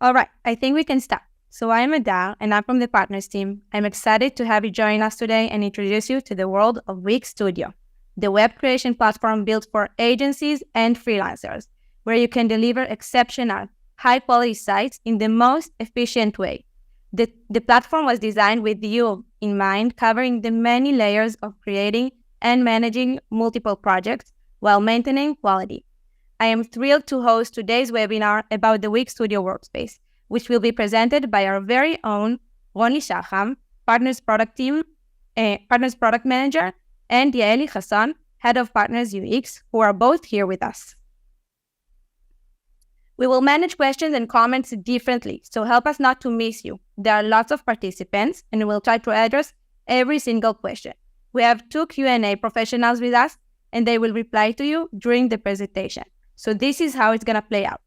All right, I think we can start. So I'm Adar, and I'm from the Partners team. I'm excited to have you join us today and introduce you to the world of Wix Studio, the web creation platform built for agencies and freelancers, where you can deliver exceptional, high-quality sites in the most efficient way. The platform was designed with you in mind, covering the many layers of creating and managing multiple projects while maintaining quality. I am thrilled to host today's webinar about the Wix Studio Workspace, which will be presented by our very own Roni Shacham, Partners Product Manager, and Yaeli Hassan, Head of Partners UX, who are both here with us. We will manage questions and comments differently, so help us not to miss you. There are lots of participants, and we'll try to address every single question. We have 2 Q&A professionals with us, and they will reply to you during the presentation. So this is how it's going to play out.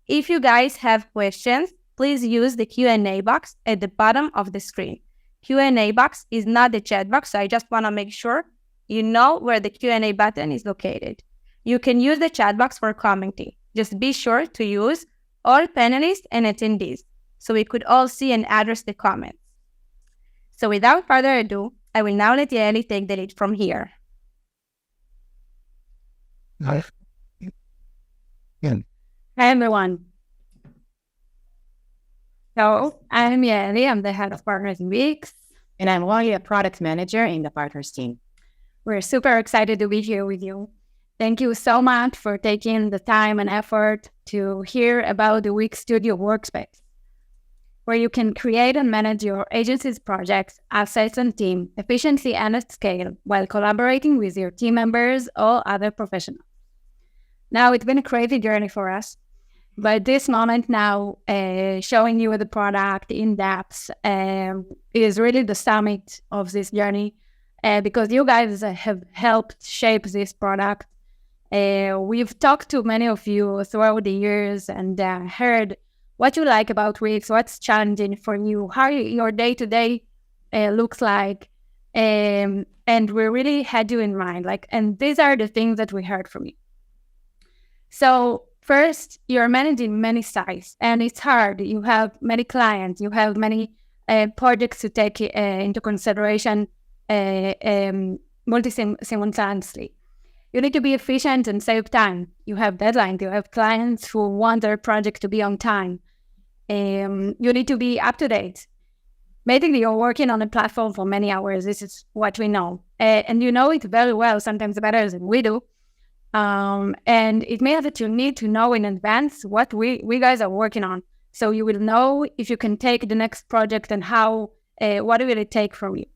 If you guys have questions, please use the Q&A box at the bottom of the screen. Q&A box is not the chat box, so I just want to make sure you know where the Q&A button is located. You can use the chat box for commenting. Just be sure to use all panelists and attendees, so we could all see and address the comments. So without further ado, I will now let Yaeli take the lead from here. Hi. Again. Hi, everyone. So I'm Yaeli. I'm the head of Partners in Wix. And I'm Roni, a product manager in the Partners team. We're super excited to be here with you. Thank you so much for taking the time and effort to hear about the Wix Studio Workspace, where you can create and manage your agency's projects, assets, and team efficiently and at scale while collaborating with your team members or other professionals. Now, it's been a crazy journey for us, but this moment now, showing you the product in depth is really the summit of this journey because you guys have helped shape this product. We've talked to many of you throughout the years and heard what you like about Wix, what's challenging for you, how your day-to-day looks like, and we really had you in mind. And these are the things that we heard from you. So first, you're managing many sites, and it's hard. You have many clients, you have many projects to take into consideration simultaneously. You need to be efficient and save time. You have deadlines. You have clients who want their project to be on time. You need to be up to date. Basically, you're working on a platform for many hours. This is what we know. And you know it very well, sometimes better than we do. And it means that you need to know in advance what we guys are working on. So you will know if you can take the next project and how, what will it take from you.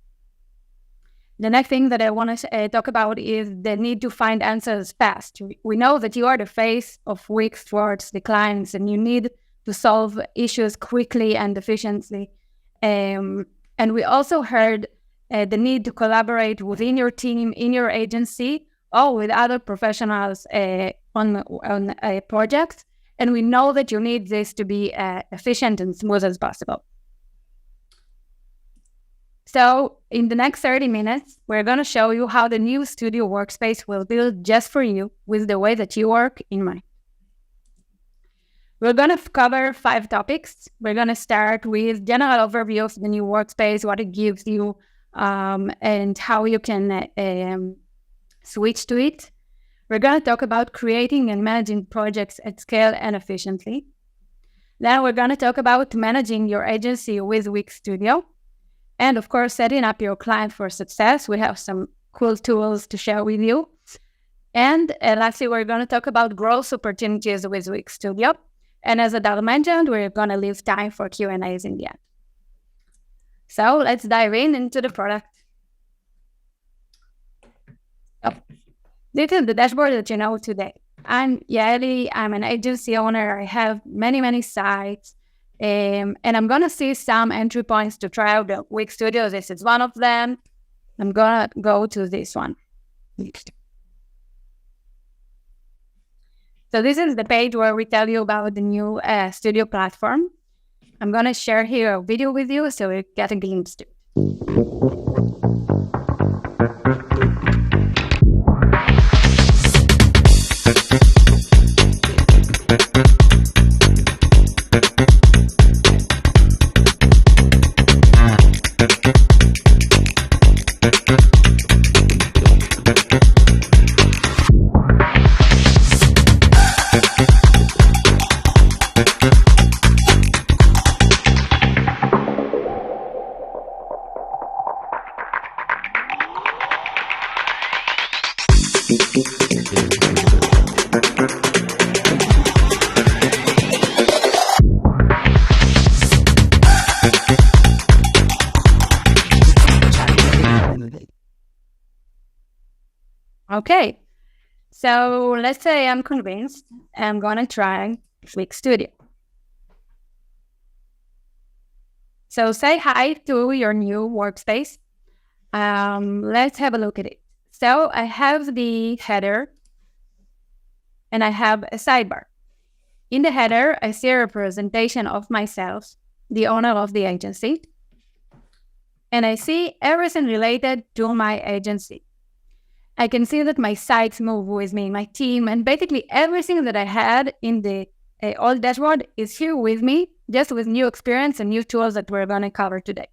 The next thing that I want to talk about is the need to find answers fast. We know that you are the face of Wix towards the clients, and you need to solve issues quickly and efficiently. And we also heard the need to collaborate within your team, in your agency, or with other professionals on a project. And we know that you need this to be efficient and smooth as possible. So in the next 30 minutes, we're going to show you how the new Studio Workspace will build just for you with the way that you work in mind. We're going to cover 5 topics. We're going to start with general overview of the new workspace, what it gives you, and how you can switch to it. We're going to talk about creating and managing projects at scale and efficiently. Then we're going to talk about managing your agency with Wix Studio. And of course, setting up your client for success. We have some cool tools to share with you. And lastly, we're going to talk about growth opportunities with Wix Studio. And as Adar mentioned, we're going to leave time for Q&As in the end. So let's dive into the product. Oh, this is the dashboard that you know today. I'm Yaeli. I'm an agency owner. I have many sites. And I'm going to see some entry points to try out the Wix Studio. This is one of them. I'm going to go to this one. So this is the page where we tell you about the new Studio platform. I'm going to share here a video with you so you get a glimpse to it. Okay, so let's say I'm convinced I'm going to try Wix Studio. So say hi to your new workspace. Let's have a look at it. So I have the header and I have a sidebar. In the header, I see a representation of myself, the owner of the agency, and I see everything related to my agency. I can see that my sites move with me, my team, and basically everything that I had in the old dashboard is here with me, just with new experience and new tools that we're going to cover today.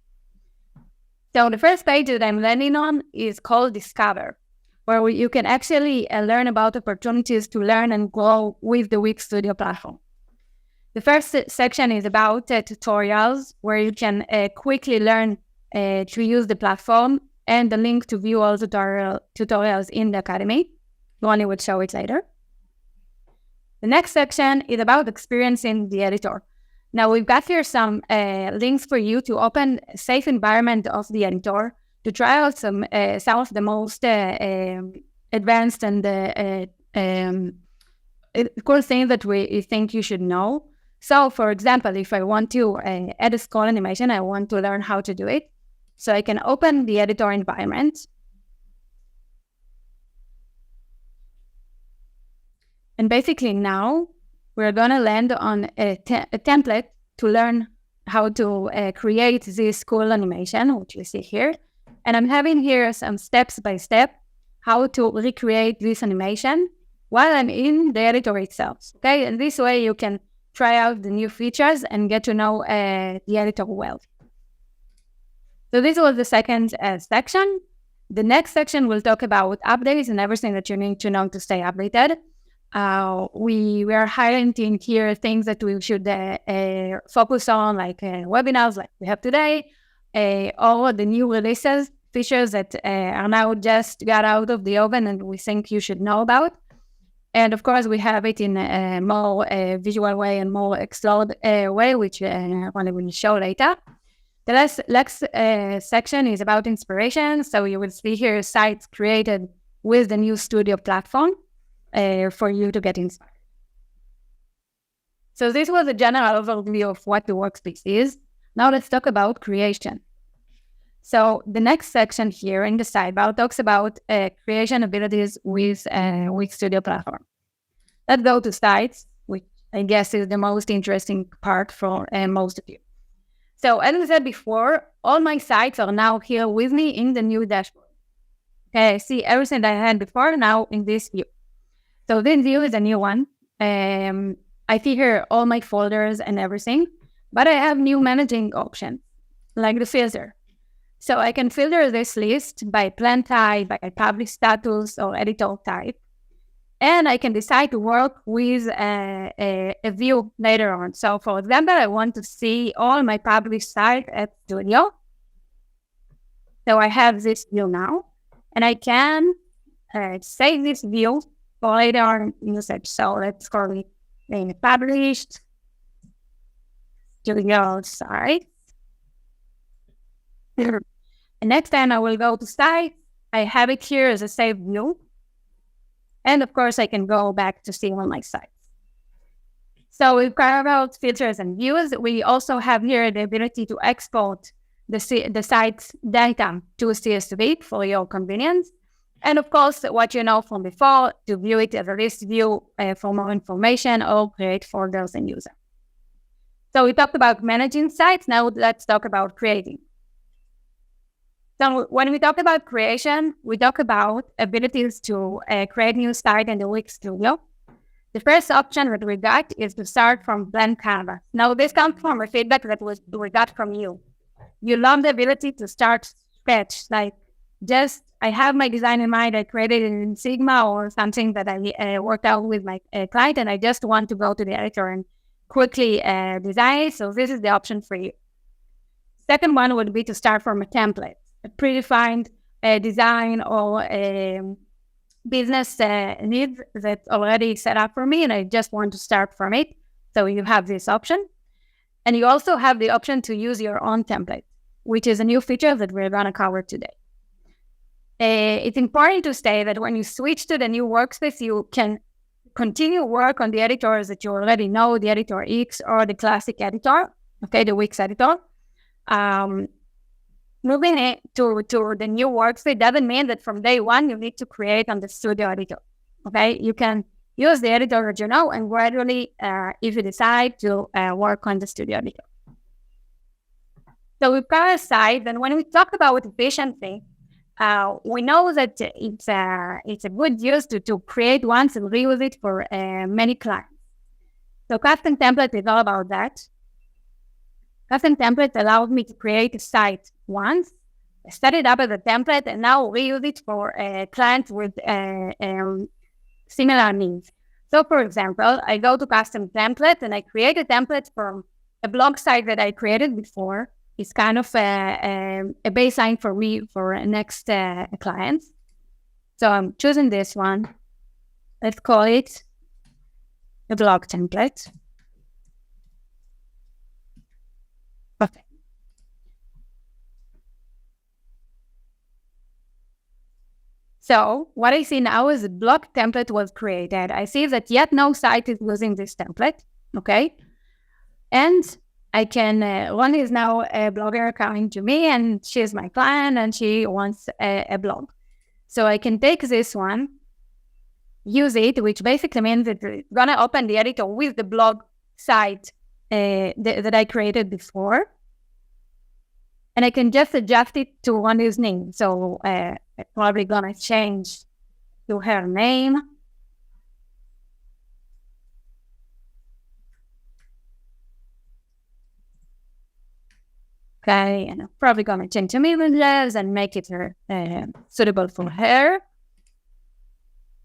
So the first page that I'm landing on is called Discover, where you can actually learn about opportunities to learn and grow with the Wix Studio platform. The first section is about tutorials, where you can quickly learn to use the platform, and the link to view all the tutorials in the Academy. Ronnie will show it later. The next section is about experiencing the editor. Now, we've got here some links for you to open a safe environment of the editor, to try out some of the most advanced and cool things that we think you should know. So, for example, if I want to add a scroll animation, I want to learn how to do it. So I can open the editor environment. And basically now we're going to land on a template to learn how to create this cool animation, which you see here. And I'm having here some steps by step how to recreate this animation while I'm in the editor itself. Okay, and this way you can try out the new features and get to know the editor well. So this was the second section. The next section will talk about updates and everything that you need to know to stay updated. We are highlighting here things that we should focus on, like webinars like we have today, all the new releases, features that are now just got out of the oven and we think you should know about. And of course, we have it in a more visual way and more explored way, which I will show later. The next section is about inspiration. So you will see here sites created with the new Studio platform for you to get inspired. So this was a general overview of what the Workspace is. Now let's talk about creation. So the next section here in the sidebar talks about creation abilities with Wix Studio platform. Let's go to sites, which I guess is the most interesting part for most of you. So as I said before, all my sites are now here with me in the new dashboard. Okay, I see everything that I had before now in this view. So this view is a new one. I see here all my folders and everything, but I have new managing options, like the filter. So I can filter this list by plan type, by publish status, or editor type. And I can decide to work with a view later on. So for example, I want to see all my published sites at Studio. So I have this view now, and I can save this view for later on usage. So let's call it in published Studio site. And next time I will go to site. I have it here as a saved view. And of course, I can go back to see all my sites. So we've carved out filters and views. We also have here the ability to export the site's data to CSV for your convenience. And of course, what you know from before, to view it as a list view for more information or create folders and user. So we talked about managing sites. Now let's talk about creating. So when we talk about creation, we talk about abilities to create new site in the Wix Studio. The first option that we got is to start from blank canvas. Now this comes from a feedback that we got from you. You love the ability to start scratch, like just I have my design in mind, I created it in Sigma or something that I worked out with my client, and I just want to go to the editor and quickly design it. So this is the option for you. Second one would be to start from a template, a predefined design or a business need that's already set up for me, and I just want to start from it. So you have this option. And you also have the option to use your own template, which is a new feature that we're going to cover today. It's important to say that when you switch to the new workspace, you can continue work on the editors that you already know, the editor X or the classic editor, okay, the Wix editor. Moving it to the new workspace doesn't mean that from day one you need to create on the studio editor, okay? You can use the editor that you know and gradually, if you decide to work on the studio editor. So we've got a site, and when we talk about efficiency, we know that it's a good use to create once and reuse it for many clients. So custom template is all about that. Custom template allows me to create a site once, set it up as a template, and now reuse it for clients with similar needs. So for example, I go to custom template and I create a template from a blog site that I created before. It's kind of a baseline for me for next clients. So I'm choosing this one. Let's call it a blog template. Okay. So what I see now is a blog template was created. I see that yet no site is using this template, okay? And I can, one is now a blogger coming to me and she's my client and she wants a blog. So I can take this one, use it, which basically means that it's going to open the editor with the blog site that I created before. And I can just adjust it to one whose name. So I'm probably going to change to her name. Okay, and I'm probably going to change some images and make it suitable for her.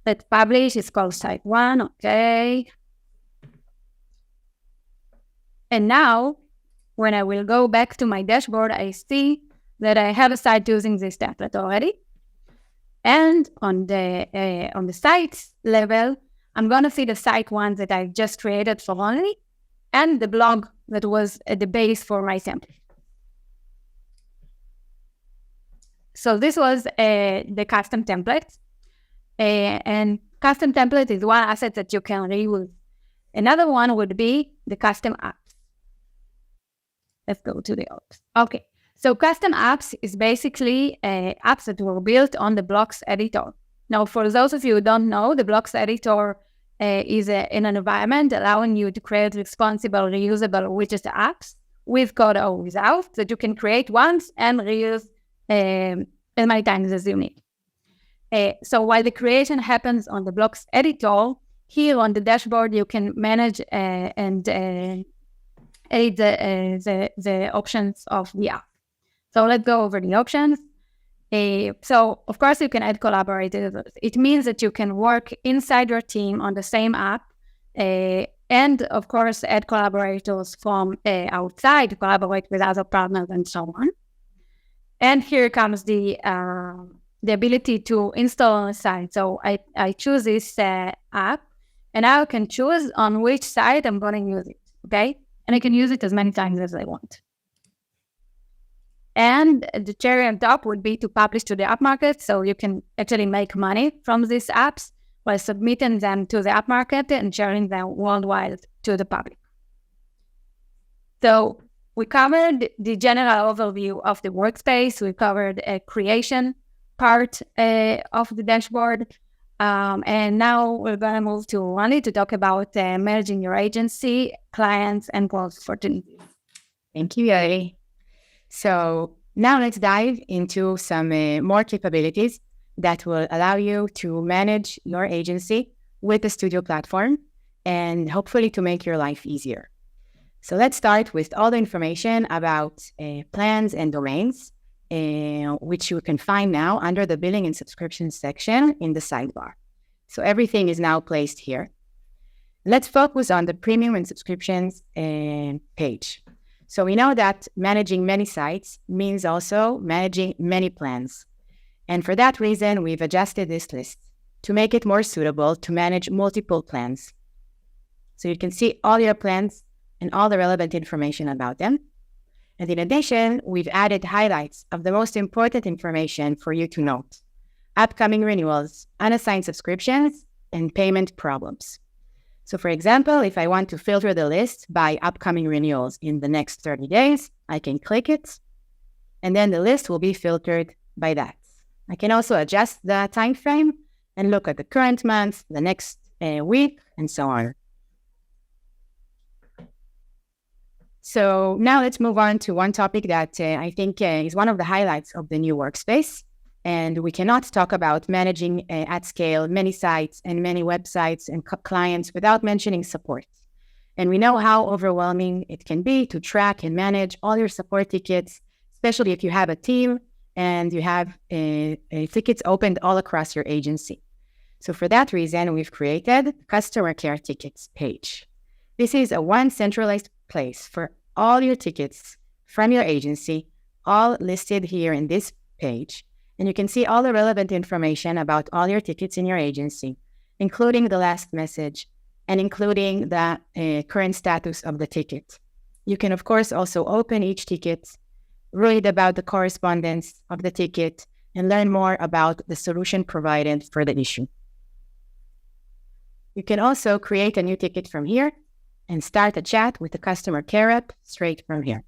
Let's publish. It's called site 1. Okay. And now, when I will go back to my dashboard, I see that I have a site using this template already. And on the site level, I'm going to see the site 1 that I just created for only, and the blog that was at the base for my template. So this was the custom template. And custom template is one asset that you can reuse. Another one would be the custom apps. Let's go to the apps. Okay, so custom apps is basically apps that were built on the blocks editor. Now, for those of you who don't know, the blocks editor is in an environment allowing you to create responsible, reusable widget apps with code or without that you can create once and reuse as many times as you need. So while the creation happens on the blocks editor, here on the dashboard, you can manage and edit the options of the app. So let's go over the options. So of course, you can add collaborators. It means that you can work inside your team on the same app, and of course, add collaborators from outside to collaborate with other partners and so on. And here comes the ability to install on a site. So I choose this app, and now I can choose on which site I'm going to use it, okay? And I can use it as many times as I want. And the cherry on top would be to publish to the app market, so you can actually make money from these apps by submitting them to the app market and sharing them worldwide to the public. So we covered the general overview of the workspace. We covered a creation part of the dashboard. And now we're going to move to Ronnie to talk about managing your agency, clients, and growth opportunities. Thank you, Yaeli. So now let's dive into some more capabilities that will allow you to manage your agency with the Studio platform and hopefully to make your life easier. So let's start with all the information about plans and domains, which you can find now under the billing and subscriptions section in the sidebar. So everything is now placed here. Let's focus on the premium and subscriptions page. So we know that managing many sites means also managing many plans. And for that reason, we've adjusted this list to make it more suitable to manage multiple plans. So you can see all your plans and all the relevant information about them. And in addition, we've added highlights of the most important information for you to note. upcoming renewals, unassigned subscriptions, and payment problems. So for example, if I want to filter the list by upcoming renewals in the next 30 days, I can click it, and then the list will be filtered by that. I can also adjust the time frame and look at the current month, the next week, and so on. So now let's move on to one topic that I think is one of the highlights of the new Workspace. And we cannot talk about managing at scale many sites and many websites and clients without mentioning support. And we know how overwhelming it can be to track and manage all your support tickets, especially if you have a team and you have tickets opened all across your agency. So for that reason, we've created Customer Care Tickets page. This is a one centralized place for all your tickets from your agency, all listed here in this page. And you can see all the relevant information about all your tickets in your agency, including the last message and including the current status of the ticket. You can, of course, also open each ticket, read about the correspondence of the ticket, and learn more about the solution provided for the issue. You can also create a new ticket from here and start a chat with the customer care rep straight from here.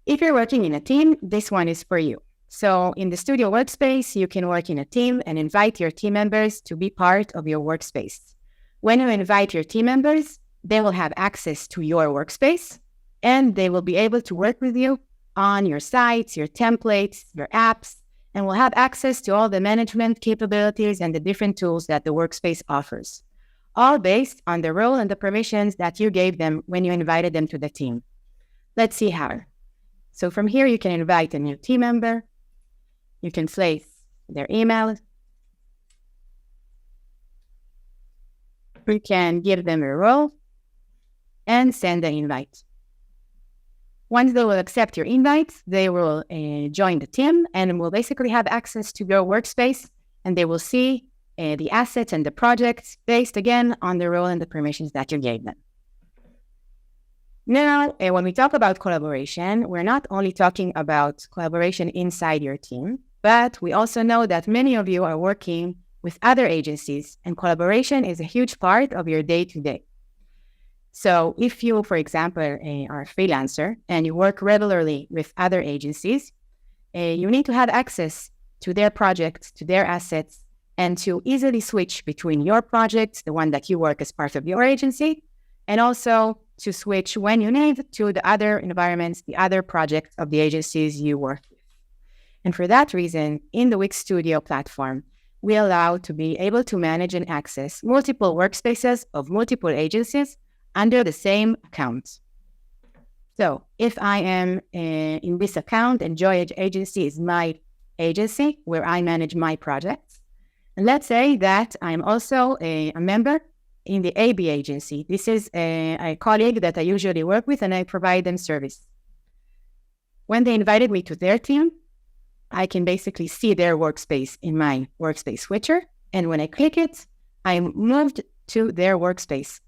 If you're working in a team, this one is for you. So in the Studio Workspace, you can work in a team and invite your team members to be part of your workspace. When you invite your team members, they will have access to your workspace and they will be able to work with you on your sites, your templates, your apps, and will have access to all the management capabilities and the different tools that the workspace offers, all based on the role and the permissions that you gave them when you invited them to the team. Let's see how. So from here, you can invite a new team member. You can place their email. You can give them a role and send an invite. Once they will accept your invite, they will join the team and will basically have access to your workspace, and they will see the assets and the projects based, again, on the role and the permissions that you gave them. Now, when we talk about collaboration, we're not only talking about collaboration inside your team, but we also know that many of you are working with other agencies, and collaboration is a huge part of your day-to-day. So if you, for example, are a freelancer and you work regularly with other agencies, you need to have access to their projects, to their assets, and to easily switch between your projects, the one that you work as part of your agency, and also to switch when you need to the other environments, the other projects of the agencies you work with. And for that reason, in the Wix Studio platform, we allow to be able to manage and access multiple workspaces of multiple agencies under the same account. So if I am in this account and Joy Agency is my agency where I manage my projects, and let's say that I'm also a member in the AB agency. This is a colleague that I usually work with and I provide them service. When they invited me to their team, I can basically see their workspace in my workspace switcher. And when I click it, I'm moved to their workspace.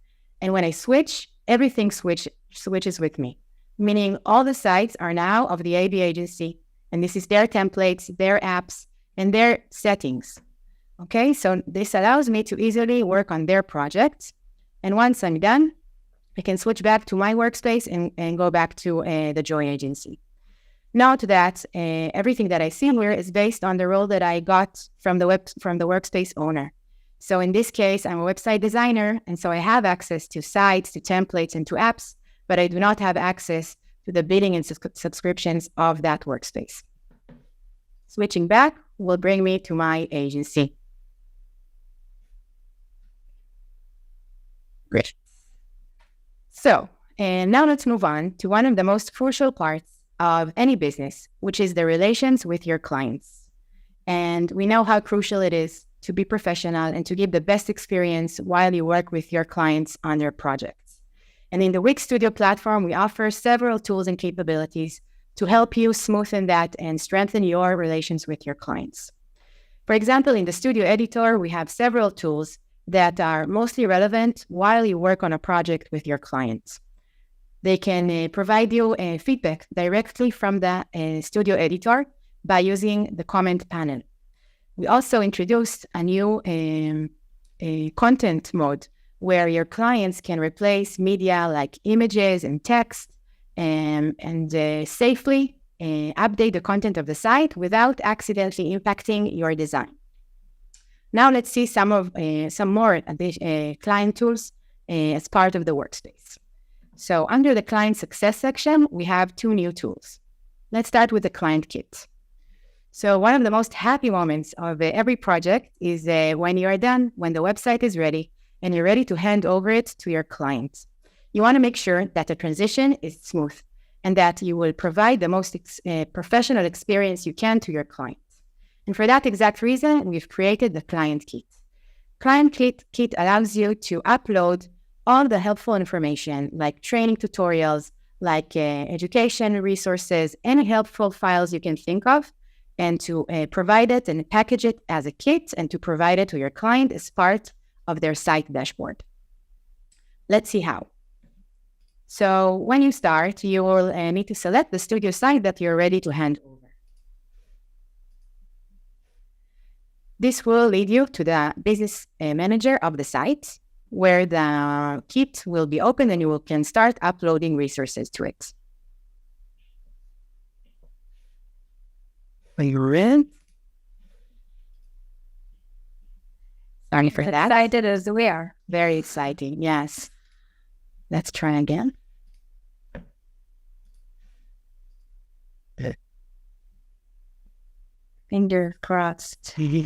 And when I switch, everything switches with me, meaning all the sites are now of the AB agency. And this is their templates, their apps, and their settings. Okay, so this allows me to easily work on their projects. And once I'm done, I can switch back to my workspace and go back to the Joy agency. Note that everything that I see here is based on the role that I got from the workspace owner. So in this case, I'm a website designer, and so I have access to sites, to templates, and to apps, but I do not have access to the billing and subscriptions of that workspace. Switching back will bring me to my agency. Great. So, and now let's move on to one of the most crucial parts of any business, which is the relations with your clients. And we know how crucial it is to be professional and to give the best experience while you work with your clients on their projects. And in the Wix Studio platform, we offer several tools and capabilities to help you smoothen that and strengthen your relations with your clients. For example, in the Studio Editor, we have several tools that are mostly relevant while you work on a project with your clients. They can provide you feedback directly from the Studio Editor, by using the comment panel. We also introduced a new content mode where your clients can replace media like images and text and safely update the content of the site without accidentally impacting your design. Now let's see some more client tools as part of the workspace. So under the client success section, we have 2 new tools. Let's start with the client kit. So one of the most happy moments of every project is when you are done, when the website is ready, and you're ready to hand over it to your client. You want to make sure that the transition is smooth and that you will provide the most professional experience you can to your client. And for that exact reason, we've created the Client Kit. Client Kit allows you to upload all the helpful information like training tutorials, like education resources, any helpful files you can think of, and to provide it and package it as a kit and to provide it to your client as part of their site dashboard. Let's see how. So when you start, you will need to select the studio site that you're ready to hand over. This will lead you to the business manager of the site, where the kit will be open and you can start uploading resources to it. Are you in? Sorry for that. Excited as we are. Very exciting, yes. Let's try again. Finger crossed. Yes,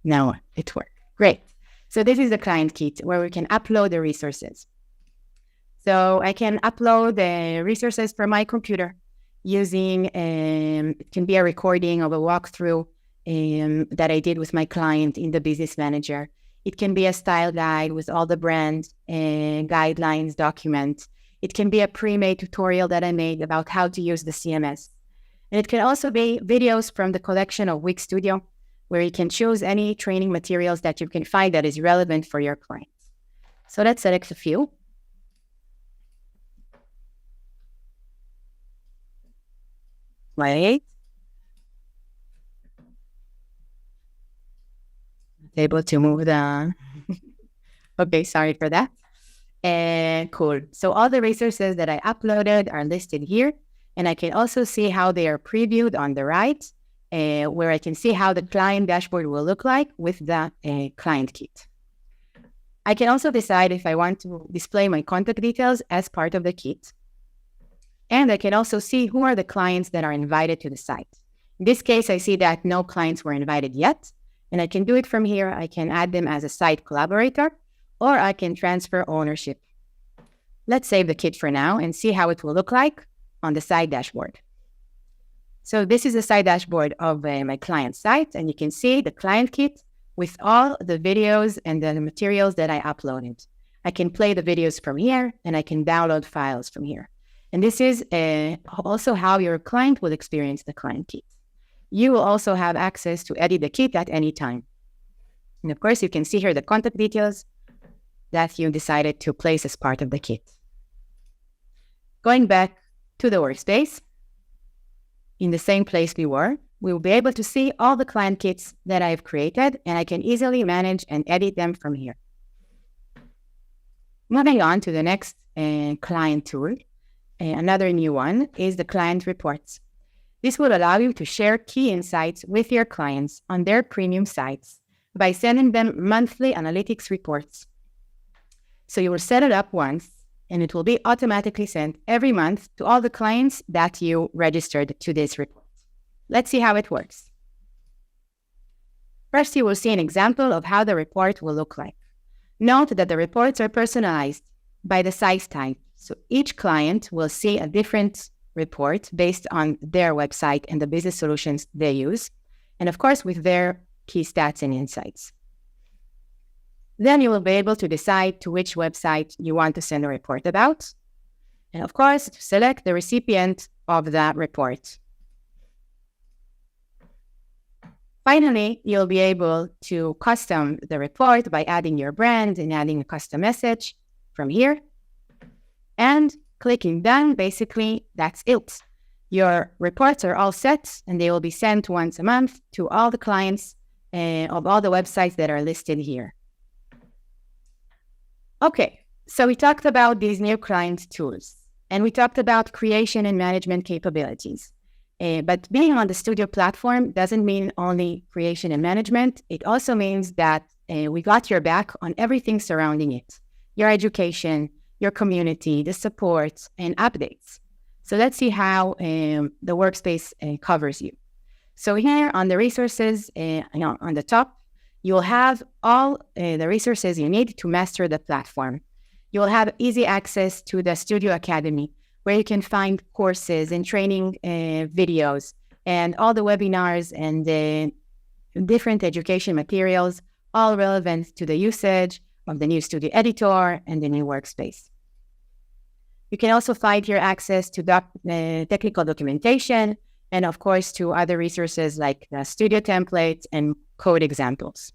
now it worked. Great. So this is the client kit where we can upload the resources. So I can upload the resources from my computer using, it can be a recording of a walkthrough that I did with my client in the Business Manager. It can be a style guide with all the brand guidelines document. It can be a pre-made tutorial that I made about how to use the CMS. And it can also be videos from the collection of Wix Studio, where you can choose any training materials that you can find that is relevant for your clients. So let's select a few. Wait. Able to move the... Okay, sorry for that. Cool. So all the resources that I uploaded are listed here. And I can also see how they are previewed on the right, where I can see how the client dashboard will look like with the client kit. I can also decide if I want to display my contact details as part of the kit. And I can also see who are the clients that are invited to the site. In this case, I see that no clients were invited yet. And I can do it from here. I can add them as a site collaborator, or I can transfer ownership. Let's save the kit for now and see how it will look like on the site dashboard. So this is the site dashboard of my client site, and you can see the client kit with all the videos and the materials that I uploaded. I can play the videos from here, and I can download files from here. And this is also how your client will experience the client kit. You will also have access to edit the kit at any time. And of course, you can see here the contact details that you decided to place as part of the kit. Going back to the workspace, in the same place we will be able to see all the client kits that I've created, and I can easily manage and edit them from here. Moving on to the next client tool, another new one is the client reports. This will allow you to share key insights with your clients on their premium sites by sending them monthly analytics reports. So you will set it up once, and it will be automatically sent every month to all the clients that you registered to this report. Let's see how it works. First, you will see an example of how the report will look like. Note that the reports are personalized by the size type. So each client will see a different report based on their website and the business solutions they use, and of course with their key stats and insights. Then you will be able to decide to which website you want to send a report about, and of course select the recipient of that report. Finally, you'll be able to custom the report by adding your brand and adding a custom message from here. And Clicking done, basically, that's it. Your reports are all set, and they will be sent once a month to all the clients of all the websites that are listed here. Okay, so we talked about these new client tools, and we talked about creation and management capabilities. But being on the Studio platform doesn't mean only creation and management. It also means that we got your back on everything surrounding it. Your education, your community, the support, and updates. So let's see how the Workspace covers you. So here on the resources, on the top, you'll have all the resources you need to master the platform. You'll have easy access to the Studio Academy, where you can find courses and training videos and all the webinars and different education materials, all relevant to the usage of the new Studio Editor and the new Workspace. You can also find here access to technical documentation and, of course, to other resources like the Studio templates and code examples.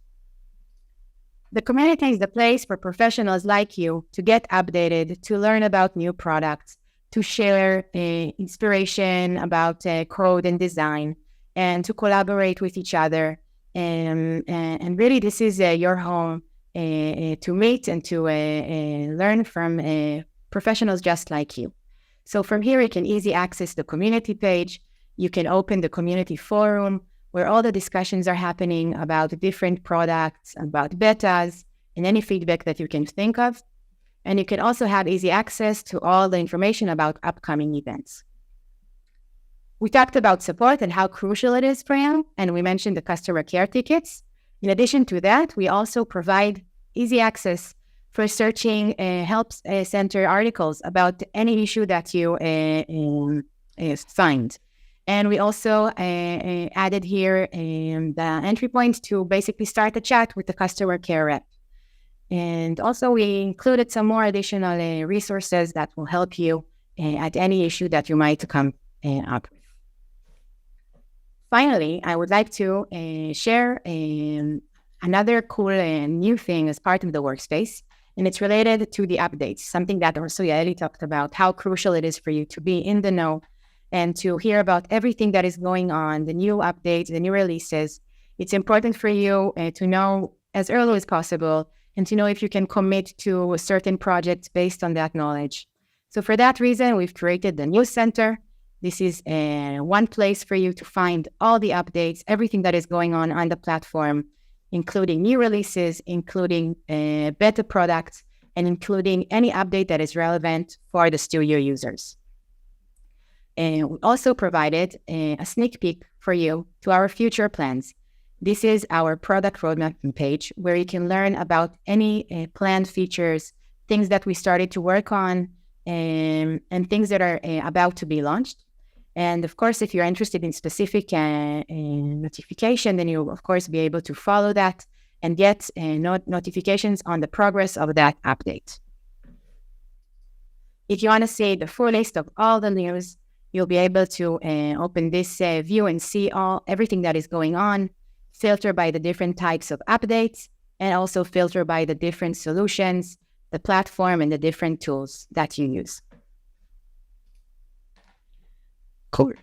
The community is the place for professionals like you to get updated, to learn about new products, to share inspiration about code and design, and to collaborate with each other. And really, this is your home to meet and to learn from professionals just like you. So from here, you can easily access the community page. You can open the community forum where all the discussions are happening about different products, about betas, and any feedback that you can think of. And you can also have easy access to all the information about upcoming events. We talked about support and how crucial it is for you, and we mentioned the customer care tickets. In addition to that, we also provide easy access for searching help center articles about any issue that you find. And we also added here the entry point to basically start a chat with the customer care rep. And also we included some more additional resources that will help you at any issue that you might come up with. Finally, I would like to share another cool new thing as part of the Workspace, and it's related to the updates, something that also Yaeli talked about, how crucial it is for you to be in the know and to hear about everything that is going on, the new updates, the new releases. It's important for you to know as early as possible and to know if you can commit to a certain project based on that knowledge. So for that reason, we've created the News Center. This is one place for you to find all the updates, everything that is going on the platform, including new releases, including beta products, and including any update that is relevant for the Studio users. And we also provided a sneak peek for you to our future plans. This is our product roadmap page where you can learn about any planned features, things that we started to work on, and things that are about to be launched. And of course, if you're interested in specific notification, then you'll, of course, be able to follow that and get notifications on the progress of that update. If you want to see the full list of all the news, you'll be able to open this view and see everything that is going on, filter by the different types of updates, and also filter by the different solutions, the platform, and the different tools that you use. Cool.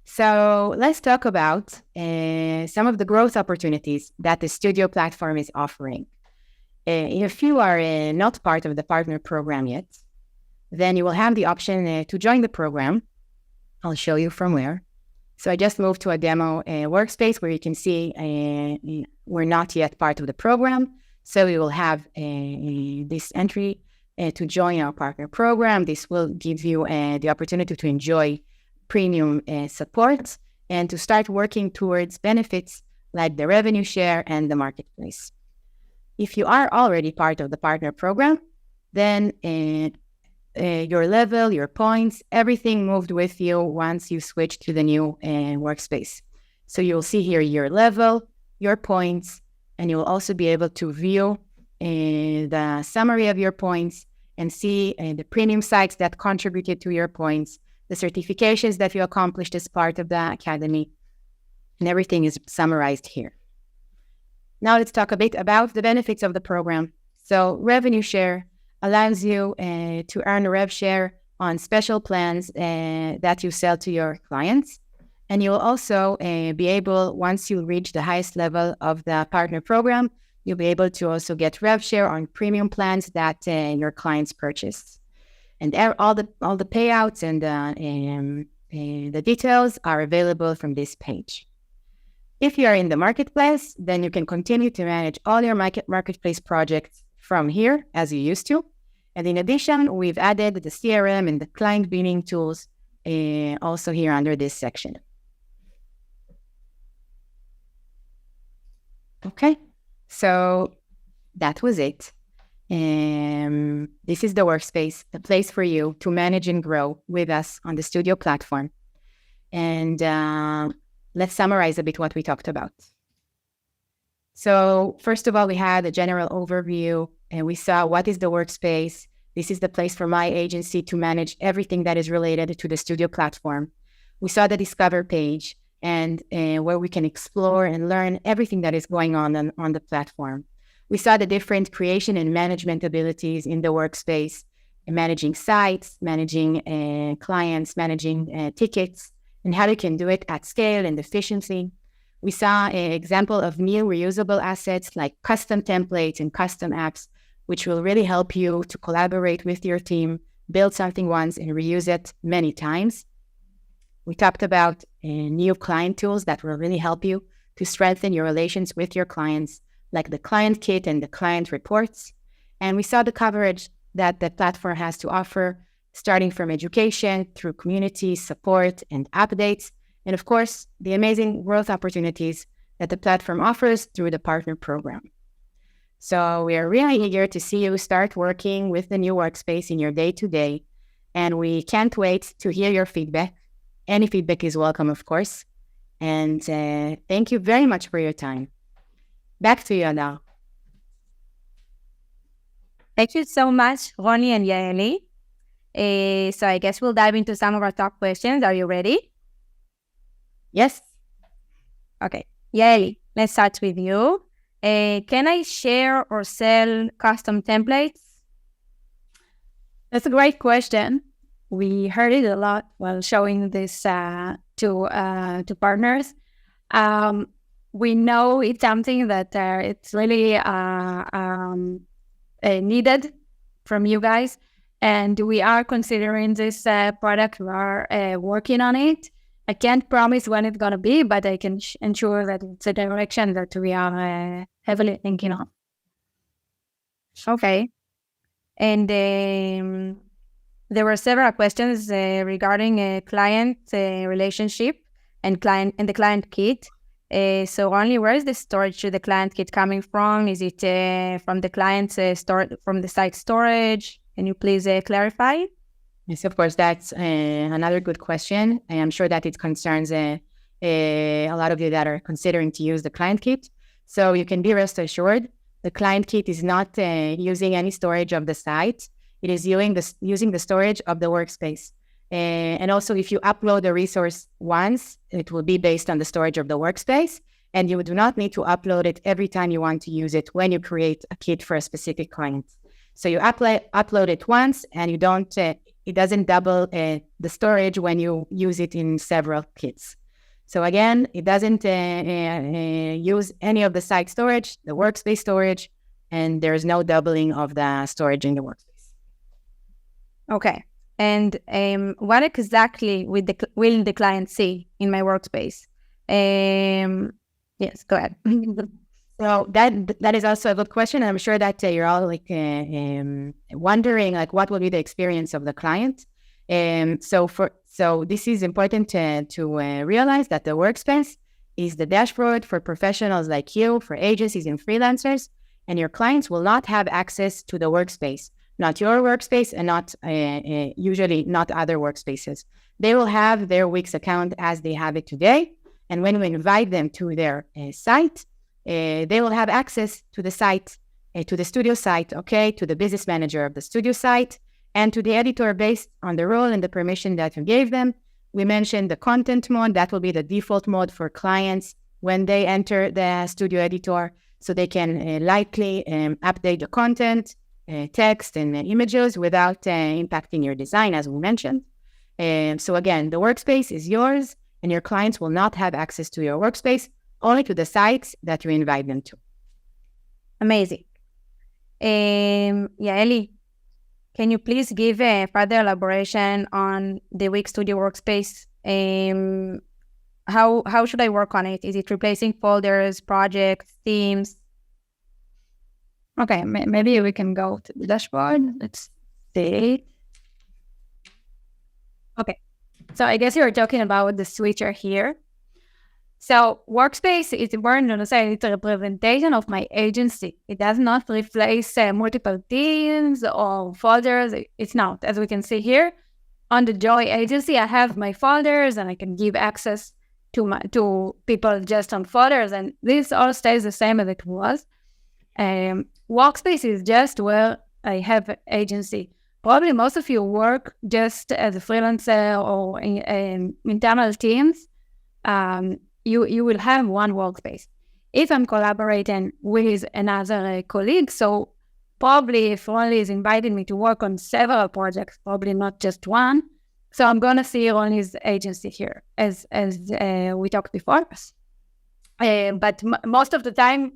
So let's talk about some of the growth opportunities that the Studio platform is offering. If you are not part of the partner program yet, then you will have the option to join the program. I'll show you from where. So I just moved to a demo workspace where you can see we're not yet part of the program. So we will have this entry to join our partner program. This will give you the opportunity to enjoy premium support and to start working towards benefits like the revenue share and the marketplace. If you are already part of the partner program, then your level, your points, everything moved with you once you switch to the new workspace. So you'll see here your level, your points, and you'll also be able to view the summary of your points and see the premium sites that contributed to your points, the certifications that you accomplished as part of the academy, and everything is summarized here. Now let's talk a bit about the benefits of the program. So revenue share allows you to earn a rev share on special plans that you sell to your clients. And you'll also be able, once you reach the highest level of the partner program, you'll be able to also get rev share on premium plans that your clients purchase. And all the payouts and the details are available from this page. If you are in the marketplace, then you can continue to manage all your marketplace projects from here as you used to. And in addition, we've added the CRM and the client billing tools also here under this section. Okay, so that was it. This is the Workspace, the place for you to manage and grow with us on the Studio platform. And let's summarize a bit what we talked about. So first of all, we had a general overview and we saw what is the Workspace. This is the place for my agency to manage everything that is related to the Studio platform. We saw the Discover page and where we can explore and learn everything that is going on the platform. We saw the different creation and management abilities in the Workspace, managing sites, managing clients, managing tickets, and how you can do it at scale and efficiently. We saw an example of new reusable assets like custom templates and custom apps, which will really help you to collaborate with your team, build something once and reuse it many times. We talked about new client tools that will really help you to strengthen your relations with your clients, like the client kit and the client reports. And we saw the coverage that the platform has to offer, starting from education through community support and updates, and of course, the amazing growth opportunities that the platform offers through the partner program. So we are really eager to see you start working with the new Workspace in your day-to-day, and we can't wait to hear your feedback. Any feedback is welcome, of course. And thank you very much for your time. Back to you now. Thank you so much, Ronnie and Yaeli. So I guess we'll dive into some of our top questions. Are you ready? Yes. Okay. Yaeli, let's start with you. Can I share or sell custom templates? That's a great question. We heard it a lot while showing this to partners. We know it's something that it's really needed from you guys, and we are considering this product. We are working on it. I can't promise when it's going to be, but I can ensure that it's a direction that we are heavily thinking of. Okay. And there were several questions regarding a client relationship and the client kit. So only where is the storage to the client kit coming from? Is it from the client's from the site storage? Can you please clarify? Yes, of course. That's another good question. I am sure that it concerns a lot of you that are considering to use the client kit. So you can be rest assured, the client kit is not using any storage of the site. It is using the storage of the Workspace. And also, if you upload a resource once, it will be based on the storage of the Workspace, and you do not need to upload it every time you want to use it when you create a kit for a specific client. So you upload it once, and you don't. It doesn't double the storage when you use it in several kits. So again, it doesn't use any of the site storage, the Workspace storage, and there is no doubling of the storage in the Workspace. Okay. And what exactly will the client see in my Workspace? Yes, go ahead. So that is also a good question. I'm sure that you're all wondering what will be the experience of the client. So this is important to realize that the Workspace is the dashboard for professionals like you, for agencies and freelancers, and your clients will not have access to the Workspace, not your Workspace and not usually not other workspaces. They will have their Wix account as they have it today. And when we invite them to their site, they will have access to the site, to the studio site, to the business manager of the studio site, and to the editor based on the role and the permission that you gave them. We mentioned the content mode. That will be the default mode for clients when they enter the studio editor, so they can lightly update the content text and images without impacting your design, as we mentioned. And so again, the workspace is yours, and your clients will not have access to your workspace, only to the sites that you invite them to. Amazing. Ellie, can you please give a further elaboration on the Wix Studio Workspace? How should I work on it? Is it replacing folders, projects, themes? Okay, maybe we can go to the dashboard. Let's see. Okay, so I guess you're talking about the switcher here. So Workspace is important to say it's a representation of my agency. It does not replace multiple themes or folders. It's not. As we can see here, on the Joy agency, I have my folders and I can give access to people just on folders, and this all stays the same as it was. Workspace is just where I have agency. Probably most of you work just as a freelancer or in internal teams. You will have one workspace. If I'm collaborating with another colleague, so probably if Ronnie is inviting me to work on several projects, probably not just one, so I'm going to see Ronnie's agency here, as we talked before. But most of the time,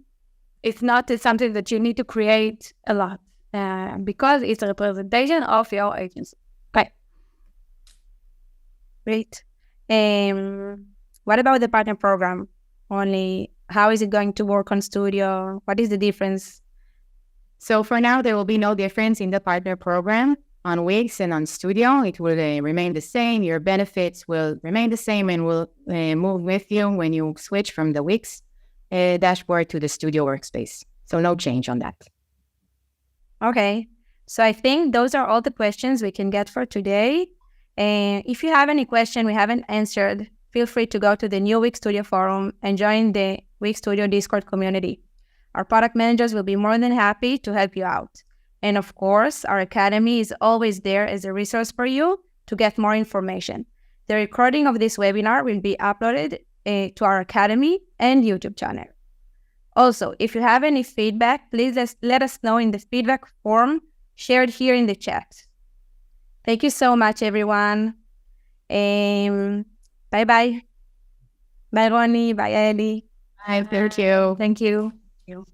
it's not something that you need to create a lot because it's a representation of your agency. Okay. Great. What about the partner program? How is it going to work on Studio? What is the difference? So for now, there will be no difference in the partner program on Wix and on Studio. It will remain the same. Your benefits will remain the same and will move with you when you switch from the Wix dashboard to the Studio Workspace. So no change on that. Okay. So I think those are all the questions we can get for today. And if you have any question we haven't answered, feel free to go to the new Wix Studio forum and join the Wix Studio Discord community. Our product managers will be more than happy to help you out. And of course, our academy is always there as a resource for you to get more information. The recording of this webinar will be uploaded to our academy and YouTube channel. Also, if you have any feedback, please let us know in the feedback form shared here in the chat. Thank you so much, everyone. Bye-bye. Bye, Ronnie. Bye, Ellie. Bye, thank you. Thank you. Thank you.